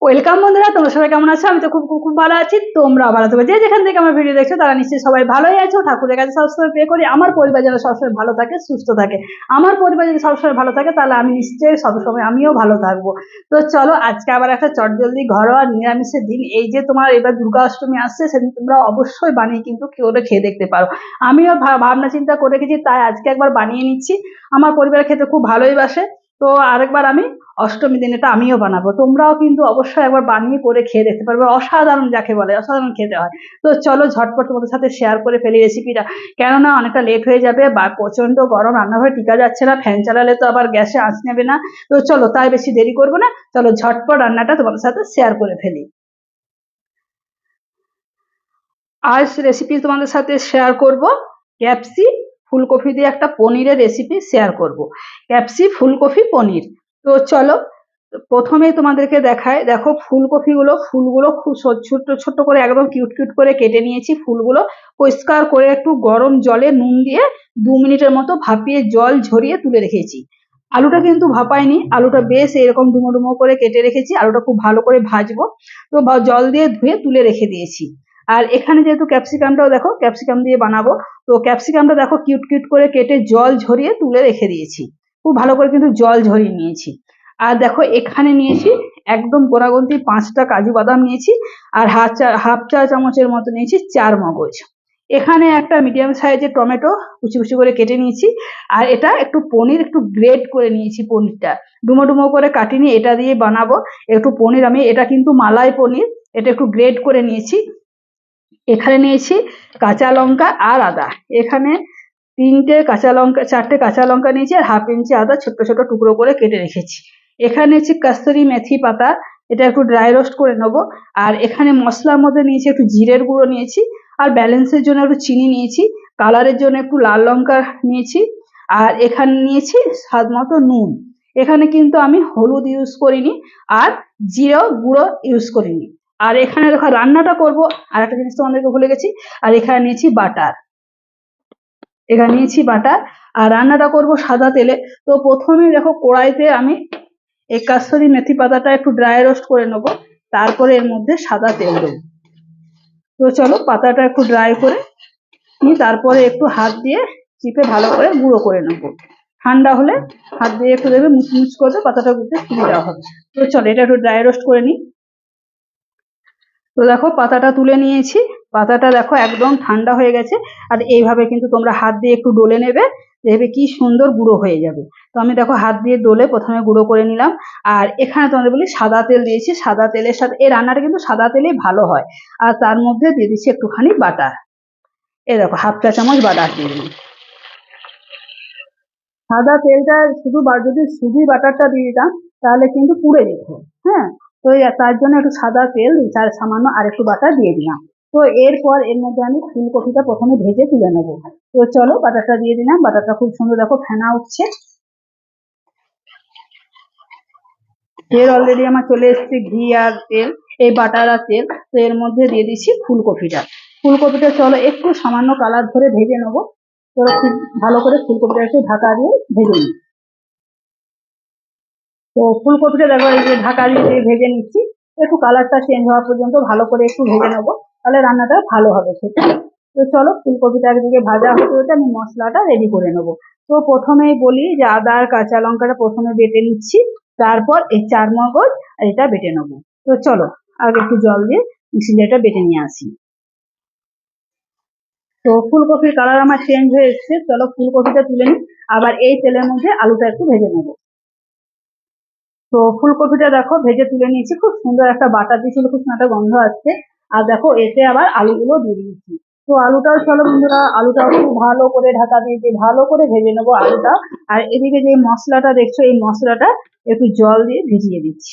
Welcome বন্ধুরা, তোমরা সবাই কেমন আছো? আমি তো খুব খুব খুব ভালো আছি। তোমরা ভালো থাকবে। যে যেখান থেকে আমার ভিডিও দেখছো তারা নিশ্চয়ই সবাই ভালোই আছো। ঠাকুরের কাছে সবসময় প্রে করি আমার পরিবার যেন সবসময় ভালো থাকে, সুস্থ থাকে। আমার পরিবার যদি সবসময় ভালো থাকে তাহলে আমি নিশ্চয়ই সবসময় আমিও ভালো থাকবো। তো চলো, আজকে আবার একটা চটজলদি ঘরোয়া নিরামিষের দিন। এই যে তোমার এবার দুর্গা অষ্টমী আসছে, সেদিন তোমরা অবশ্যই বানিয়ে কিন্তু খেয়ে দেখতে পারো। আমিও ভাবনা চিন্তা করে রেখেছি, তাই আজকে একবার বানিয়ে নিচ্ছি। আমার পরিবার খেতে খুব ভালোই বাসে। তো আরেকবার আমি অষ্টমী দিন এটা আমিও বানাবো। তোমরাও কিন্তু অবশ্যই একবার বানিয়ে করে খেয়ে দেখতে পারবে। অসাধারণ, যাকে বলে অসাধারণ খেতে হয়। তো চলো ঝটপট তোমাদের সাথে শেয়ার করে ফেলি রেসিপিটা, কেননা অনেকটা লেট হয়ে যাবে বা প্রচন্ড গরম, রান্নাঘরে টিকা যাচ্ছে না, ফ্যান চালালে তো আবার গ্যাসে আঁচ নেবে না। তো চলো, তাই বেশি দেরি করবো না, চলো ঝটপট রান্নাটা তোমাদের সাথে শেয়ার করে ফেলি। আজ রেসিপি তোমাদের সাথে শেয়ার করব ক্যাপসি ফুলকপি দিয়ে একটা পনিরের রেসিপি শেয়ার করব। ক্যাপসি ফুলকপি পনির। তো চলো, প্রথমে তোমাদেরকে দেখায়, দেখো ফুলগুলো খুব ছোট্ট ছোট্ট করে একদম কিউট কিউট করে কেটে নিয়েছি। ফুলগুলো পরিষ্কার করে একটু গরম জলে নুন দিয়ে 2 মিনিটের মতো ভাপিয়ে জল ঝরিয়ে তুলে রেখেছি। আলুটা কিন্তু ভাপাইনি, আলুটা বেশ এরকম ডুমো ডুমো করে কেটে রেখেছি। আলুটা খুব ভালো করে ভাজবো, তো জল দিয়ে ধুয়ে তুলে রেখে দিয়েছি। আর এখানে যেহেতু ক্যাপসিকামটাও দেখো ক্যাপসিকাম দিয়ে বানাবো, তো ক্যাপসিকামটা দেখো কিউট কিউট করে কেটে জল ঝরিয়ে তুলে রেখে দিয়েছি। খুব ভালো করে কিন্তু জল ঝরিয়ে নিয়েছি। আর দেখো এখানে নিয়েছি একদম গোড়াগন্তি 5টা কাজু বাদাম নিয়েছি। আর হাফ চা চামচের মতো নিয়েছি চার মগজ। এখানে একটা মিডিয়াম সাইজের টমেটো কুচি কুচি করে কেটে নিয়েছি। আর এটা একটু পনির একটু গ্রেট করে নিয়েছি। পনিরটা ডুমো ডুমো করে কাটিনি, এটা দিয়ে বানাবো একটু পনির। আমি এটা কিন্তু মালাই পনির, এটা একটু গ্রেট করে নিয়েছি। এখানে নিয়েছি কাঁচা লঙ্কা আর আদা। এখানে 4টে কাঁচা লঙ্কা নিয়েছি, আর হাফ ইঞ্চি আদা ছোট ছোট টুকরো করে কেটে রেখেছি। এখানে নিয়েছি কস্তুরি মেথি পাতা, এটা একটু ড্রাই রোস্ট করে নেবো। আর এখানে মশলার মধ্যে নিয়েছি একটু জিরের গুঁড়ো নিয়েছি, আর ব্যালেন্সের জন্য একটু চিনি নিয়েছি, কালারের জন্য একটু লাল লঙ্কা নিয়েছি। আর এখানে নিয়েছি স্বাদ মতো নুন। এখানে কিন্তু আমি হলুদ ইউজ করিনি, আর জিরে গুঁড়ো ইউজ করিনি। আর এখানে দেখো রান্নাটা করব, আর একটা জিনিস তোমাদেরকে ভুলে গেছি। আর এখানে নিয়েছি বাটার, আর রান্নাটা করব সাদা তেলে। তো প্রথমে দেখো কড়াইতে আমি এই কাসুরি মেথি পাতাটা একটু ড্রাই রোস্ট করে নেবো, তারপরে এর মধ্যে সাদা তেল দেবো। তো চলো পাতাটা একটু ড্রাই করে নিই, তারপরে একটু হাত দিয়ে চিপে ভালো করে গুঁড়ো করে নেবো। ঠান্ডা হলে হাত দিয়ে একটু দেবে, মুচমুচ করবে, পাতাটা গুঁড়তে সুবিধা হবে। তো চলো এটা একটু ড্রাই রোস্ট করে নিই। তো দেখো পাতাটা তুলে নিয়েছি। পাতাটা দেখো একদম ঠান্ডা হয়ে গেছে। আর এইভাবে কিন্তু তোমরা হাত দিয়ে একটু ডলে নেবে, দেখবে কি সুন্দর গুঁড়ো হয়ে যাবে। তো আমি দেখো হাত দিয়ে ডলে প্রথমে গুঁড়ো করে নিলাম। আর এখানে তোমাদের বলি সাদা তেল দিয়েছি। সাদা তেলের সাথে এই রান্নাটা কিন্তু সাদা তেলেই ভালো হয়। আর তার মধ্যে দিয়ে দিচ্ছি একটুখানি বাটার। এই দেখো হাফ চা চামচ বাটার দিয়ে দিলাম। সাদা তেলটা যদি শুধু বাটারটা দিয়ে দিতাম তাহলে কিন্তু পুড়ে যেত। হ্যাঁ, তো তার জন্য একটু সাদা তেল তার সামান্য আর একটু বাটার দিয়ে দিলাম। তো এরপর এর মধ্যে আমি ফুলকপিটা প্রথমে ভেজে তুলে নেবো। তো চলো বাটারটা দিয়ে দিলাম, বাটারটা খুব সুন্দর দেখো ফেনা উঠছে। তেল অলরেডি আমার চলে এসেছে, ঘি আর তেল, এই বাটার আর তেল। তো এর মধ্যে দিয়ে দিচ্ছি ফুলকপিটা চলো একটু সামান্য কালার ধরে ভেজে নেবো। তো খুব ভালো করে ফুলকপিটা একটু ঢাকা দিয়ে ভেজে নিই। তো ফুলকপিটা দেখো এই যে ঢাকা দিয়ে ভেজে নিচ্ছি। একটু কালারটা চেঞ্জ হওয়া পর্যন্ত ভালো করে একটু ভেজে নেবো, তাহলে রান্নাটা ভালো হবে খেতে। তো চলো ফুলকপিটা একদিকে ভাজা হতে হতে আমি মশলাটা রেডি করে নেবো। তো প্রথমেই বলি যে আদা আর কাঁচা লঙ্কাটা প্রথমে বেটে নিচ্ছি, তারপর এই চার মগজ আর এটা বেটে নেবো। তো চলো আগে একটু জল দিয়ে মিক্সিটা বেটে নিয়ে আসি। তো ফুলকপির কালার আমার চেঞ্জ হয়ে এসছে, চলো ফুলকপিটা তুলে নিই। আবার এই তেলের মধ্যে আলুটা একটু ভেজে নেবো। তো ফুলকপিটা দেখো ভেজে তুলে নিয়েছি, খুব সুন্দর একটা বাটা দিয়েছিল, খুব সুন্দর একটা গন্ধ আসছে। আর দেখো এতে আবার আলুগুলো দিয়ে দিয়েছি। তো আলুটাও চলো বন্ধুরা, আলুটাও খুব ভালো করে ঢাকা দিয়ে ভালো করে ভেজে নেবো আলুটা। আর এদিকে যে মশলাটা দেখছো, এই মশলাটা একটু জল দিয়ে ভিজিয়ে দিচ্ছি।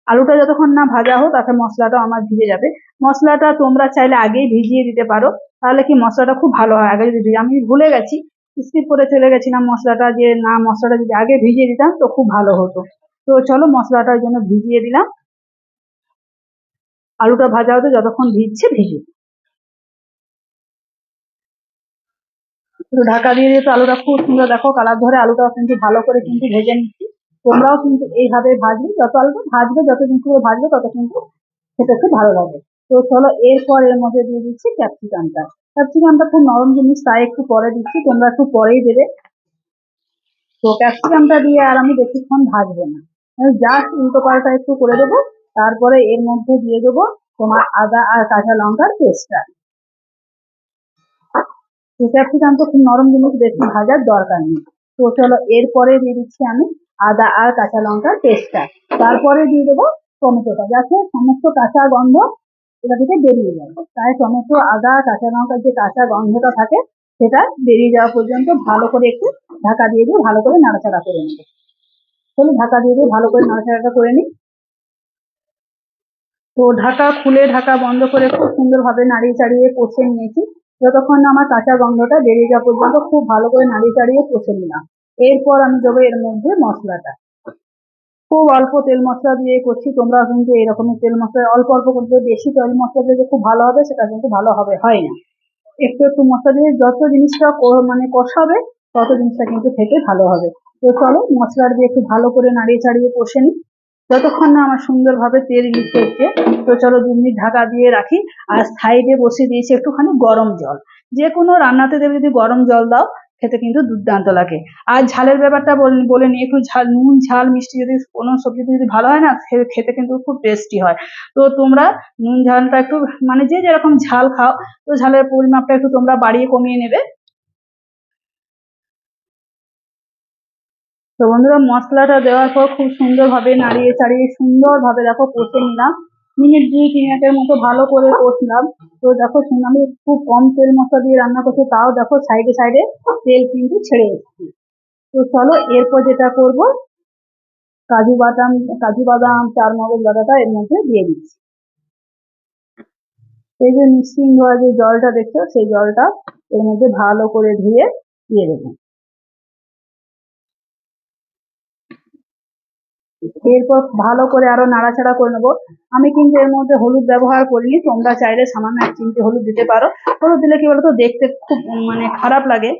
আলুটা যতক্ষণ না ভাজা হোক তাতে মশলাটা আমার ভিজে যাবে। মশলাটা তোমরা চাইলে আগেই ভিজিয়ে দিতে পারো, তাহলে কি মশলাটা খুব ভালো হয়। আগে যদি আমি ভুলে গেছি, স্কিপ করে চলে গেছিলাম মশলাটা, যে না মশলাটা যদি আগে ভিজিয়ে দিতাম তো খুব ভালো হতো। তো চলো মশলাটার জন্য ভিজিয়ে দিলাম। আলুটা ভাজা হতে যতক্ষণ ভিজুক। একটু ঢাকা দিয়ে দিয়ে তো আলুটা খুব সুন্দর দেখো কালার ধরে, আলুটাও কিন্তু ভালো করে কিন্তু ভেজে নিচ্ছি। তোমরাও কিন্তু এইভাবে ভাজবে, যত অল্প ভাজবে, যতদিন করে ভাজবে তত কিন্তু খেতে খুব ভালো লাগে। তো চলো এরপর এর মধ্যে দিয়ে দিচ্ছি ক্যাপসিকামটা। ক্যাপসিকামটা খুব নরম জিনিস, তাই একটু পরে দিচ্ছি, তোমরা একটু পরেই দেবে। তো ক্যাপসিকামটা দিয়ে আর আমি বেশিক্ষণ ভাজবো না, জাস্ট উল্টো পাল্টা একটু করে দেবো। তারপরে এর মধ্যে দিয়ে দেবো তোমার আদা আর কাঁচা লঙ্কার পেস্টটা। তো ক্যাপসিকাম তো খুব নরম জিনিস, বেশি ভাজার দরকার নেই। তো চলো এরপরে দিয়ে দিচ্ছি আমি আদা আর কাঁচা লঙ্কার পেস্টটা। তারপরে দিয়ে দেবো টমেটোটা, যাতে সমস্ত কাঁচা গন্ধ এটা থেকে বেরিয়ে যায়। তাই টমেটো, আদা, কাঁচা লঙ্কার যে কাঁচা গন্ধটা থাকে সেটা বেরিয়ে যাওয়া পর্যন্ত ভালো করে একটু ঢাকা দিয়ে দিয়ে ভালো করে নাড়াচাড়া করে নেবো। চলো ঢাকা দিয়ে দিয়ে ভালো করে নাড়াচাড়াটা করে নিই। তো ঢাকা খুলে ঢাকা বন্ধ করে খুব সুন্দরভাবে নাড়িয়ে চাড়িয়ে কষে নিয়েছি, যতক্ষণ না আমার কাঁচা গন্ধটা বেরিয়ে যাওয়া পর্যন্ত খুব ভালো করে নাড়িয়ে চাড়িয়ে কষে নিলাম। এরপর আমি দেবো এর মধ্যে মশলাটা। খুব অল্প তেল মশলা দিয়ে করছি, তোমরা কিন্তু এরকমই তেল মশলা অল্প অল্প করবে, বেশি তেল মশলা দিয়ে যে খুব ভালো হবে সেটা কিন্তু ভালো হবে হয় না। একটু একটু মশলা দিয়ে যত জিনিসটা মানে কষাবে তত জিনিসটা কিন্তু খেতে ভালো হবে। তো চলো মশলা দিয়ে একটু ভালো করে নাড়িয়ে চাড়িয়ে কষে নিই, যতক্ষণ না আমার সুন্দরভাবে তেল মিশে এসছে। তো চলো 2 মিনিট ঢাকা দিয়ে রাখি। আর সাইডে বসিয়ে দিয়েছি একটুখানি গরম জল। যে কোনো রান্নাতে দেবে যদি গরম জল দাও খেতে কিন্তু দুর্দান্ত লাগে। আর ঝালের ব্যাপারটা বলে নিই, একটু ঝাল, নুন ঝাল মিষ্টি যদি কোনো সবজিতে যদি ভালো হয় না খেতে কিন্তু খুব টেস্টি হয়। তো তোমরা নুন ঝালটা একটু মানে যে যেরকম ঝাল খাও, তো ঝালের পরিমাপটা একটু তোমরা বাড়িয়ে কমিয়ে নেবে। তো বন্ধুরা মশলাটা দেওয়ার পর খুব সুন্দরভাবে নাড়িয়ে চাড়িয়ে সুন্দরভাবে দেখো কষে নিলাম। মিনিট 2-3 মতো ভালো করে কষলাম। তো দেখো আমি খুব কম তেল মশলা দিয়ে রান্না করছি, তাও দেখো সাইডে সাইডে তেল কিন্তু ছেড়ে এসেছি। তো চলো এরপর যেটা করব, কাজু বাদাম, কাজু বাদাম, চারমগজ বাদাটা এর মধ্যে দিয়ে দিচ্ছি। এই যে মিক্সিং ধোয়া যে জলটা দেখছো সেই জলটা এর মধ্যে ভালো করে ধুয়ে দিয়ে দেবো। এরপর ভালো করে আরো নাড়াচাড়া করে নেবো। আমি কিন্তু এর মধ্যে হলুদ ব্যবহার করিনি, তোমরা চাইলে সামান্য 1 চিমটি হলুদ দিতে পারো। হলুদ দিলে কি বলতো দেখতে খুব মানে খারাপ লাগে,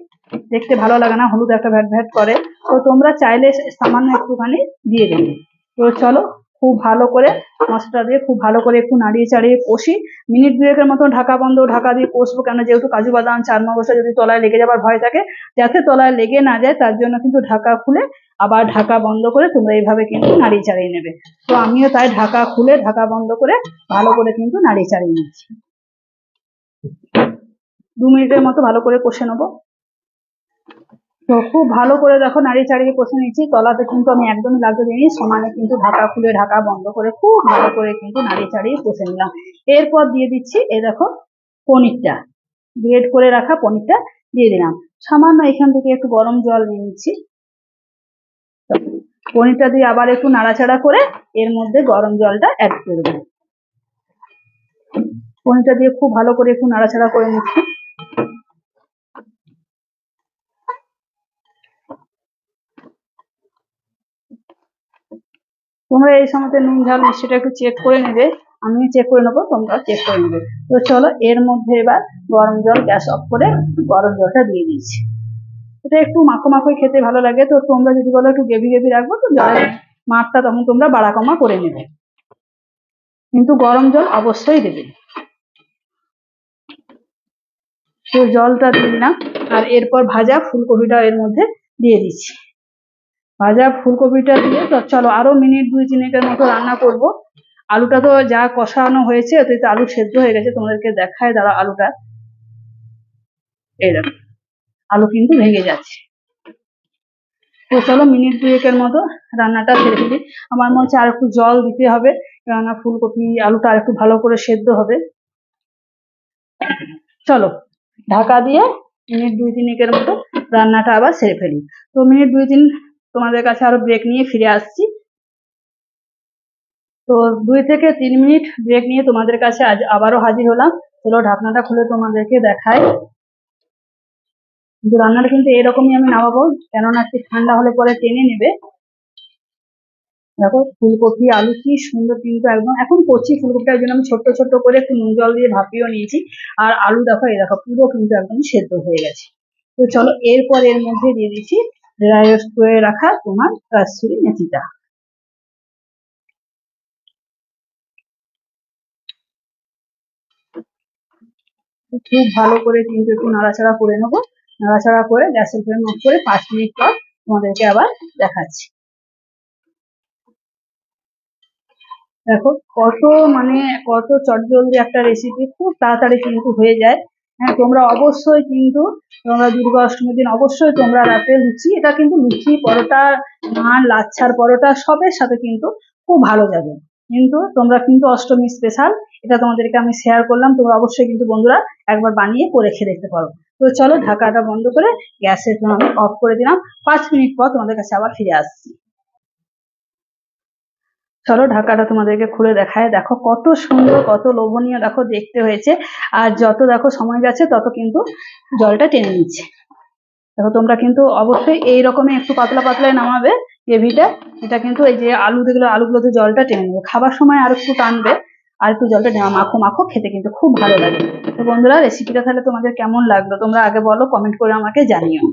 দেখতে ভালো লাগে না, হলুদ একটা ভ্যাট ভ্যাট করে। তো তোমরা চাইলে সামান্য একটুখানি দিয়ে দেবে। তো চলো খুব ভালো করে মশলা দিয়ে খুব ভালো করে একটু নাড়িয়ে চাড়িয়ে কষি। মিনিট 2-এর মতো ঢাকা বন্ধ ঢাকা দিয়ে কষবো, কেন যেহেতু কাজু বাদাম চারমগজটা যদি তলায় লেগে যাবার ভয় থাকে, যাতে তলায় লেগে না যায় তার জন্য কিন্তু ঢাকা খুলে আবার ঢাকা বন্ধ করে তোমরা এইভাবে কিন্তু নাড়িয়ে চাড়িয়ে নেবে। তো আমিও তাই ঢাকা খুলে ঢাকা বন্ধ করে ভালো করে কিন্তু নাড়িয়ে চাড়িয়ে নিচ্ছি। 2 মিনিটের মতো ভালো করে কষে নেবো। তো খুব ভালো করে দেখো নাড়িয়ে চাড়িয়ে কষে নিচ্ছি, তলাতে কিন্তু আমি একদমই লাগতে দিইনি, সমানে কিন্তু ঢাকা খুলে ঢাকা বন্ধ করে খুব ভালো করে কিন্তু নাড়িয়ে চাড়িয়ে কষে নিলাম। এরপর দিয়ে দিচ্ছি এই দেখো পনিরটা, গ্রেট করে রাখা পনিরটা দিয়ে দিলাম। সামান্য এখান থেকে একটু গরম জল নিয়ে নিচ্ছি। পনিরটা দিয়ে আবার একটু নাড়াচাড়া করে এর মধ্যে গরম জলটা অ্যাড করে দেবো। পনিরটা দিয়ে খুব ভালো করে একটু নাড়াচাড়া করে নিচ্ছি। তোমরা এই সময়তে নুন ঝাল মিষ্টিটা একটু চেক করে নেবে, আমি চেক করে নেবো, তোমরা চেক করে নেবে। তো চলো এর মধ্যে এবার গরম জল গ্যাস অফ করে গরম জলটা দিয়ে দিচ্ছি। এটা একটু মাখো মাখোই খেতে ভালো লাগে, তো তোমরা যদি বলো একটু গ্রেভি গ্রেভি রাখবো তো জলের মাপটা তখন তোমরা বাড়া কমা করে নেবে, কিন্তু গরম জল অবশ্যই দেবে। তো জলটা দিয়ে দিলাম আর এরপর ভাজা ফুলকপিটা এর মধ্যে দিয়ে দিচ্ছি। ভাজা ফুলকপিটা দিয়ে তো চলো আরো মিনিট 2-3 মতো রান্না করব। আলুটা তো যা কষানো হয়েছে ওতে তো আলু সেদ্ধ হয়ে গেছে, তোমাদেরকে দেখায় দাঁড়া আলুটা, এই দেখো আলু কিন্তু ভেঙে যাচ্ছে। তো চলো মিনিট 2-এর মতো রান্নাটা ছেড়ে ফেলি। আমার মনে হচ্ছে আর একটু জল দিতে হবে, কেননা ফুলকপি আলুটা আর একটু ভালো করে সেদ্ধ হবে। চলো ঢাকা দিয়ে মিনিট 2-3 মতো রান্নাটা আবার সেরে ফেলি। তো মিনিট 2-3 তোমাদের কাছে আরো ব্রেক নিয়ে ফিরে আসছি। তো 2 থেকে 3 মিনিট ব্রেক নিয়ে তোমাদের কাছে আজ আবারও হাজির হলাম। চলো ঢাকনাটা খুলে তোমাদেরকে দেখাই। কিন্তু রান্নাটা কিন্তু এরকমই আমি নামাবো, কেননা একটু ঠান্ডা হলে পরে টেনে নেবে। দেখো ফুলকপি আলু কি সুন্দর কিন্তু একদম এখন করছি, ফুলকপিটার জন্য আমি ছোট্ট ছোট্ট করে একটু নুন জল দিয়ে ভাপিয়েও নিয়েছি। আর আলু দেখো এই দেখো পুরো কিন্তু একদম সেদ্ধ হয়ে গেছে। তো চলো এরপর এর মধ্যে দিয়ে দিচ্ছি ড্রাই রোস্ট করে রাখা তোমার কাসুরি মেথিটা। খুব ভালো করে কিন্তু একটু নাড়াচাড়া করে নেবো। নাড়াচাড়া করে গ্যাসের ফ্লেম অফ করে 5 মিনিট পর তোমাদেরকে আবার দেখাচ্ছি। দেখো কত মানে কত চটজলদি একটা রেসিপি, খুব তাড়াতাড়ি কিন্তু হয়ে যায়। হ্যাঁ, তোমরা অবশ্যই কিন্তু তোমরা দুর্গা অষ্টমীর দিন অবশ্যই তোমরা রাতে লুচি, এটা কিন্তু লুচি, পরোটা, নান, লাচ্ছার পরোটা সবের সাথে কিন্তু খুব ভালো যাবে। কিন্তু তোমরা কিন্তু অষ্টমী স্পেশাল এটা তোমাদেরকে আমি শেয়ার করলাম, তোমরা অবশ্যই কিন্তু বন্ধুরা একবার বানিয়ে করে খেয়ে দেখতে পারো। তো চলো ঢাকাটা বন্ধ করে গ্যাসের ফ্লেম আমি অফ করে দিলাম। 5 মিনিট পর তোমাদের কাছে আবার ফিরে আসছি। চলো ঢাকাটা তোমাদেরকে খুলে দেখায়। দেখো কত সুন্দর, কত লোভনীয় দেখো দেখতে হয়েছে। আর যত দেখো সময় যাচ্ছে তত কিন্তু জলটা টেনে নিচ্ছে। দেখো তোমরা কিন্তু অবশ্যই এই রকমই একটু পাতলা পাতলায় নামাবে গ্রেভিটা। এটা কিন্তু এই যে আলু দেখলে আলুগুলোতে জলটা টেনে নেবে, খাবার সময় আর একটু টানবে, আর একটু জলটা মাখো মাখো, খেতে কিন্তু খুব ভালো লাগে। তো বন্ধুরা রেসিপিটা তাহলে তোমাদের কেমন লাগলো তোমরা আগে বলো, কমেন্ট করে আমাকে জানিও।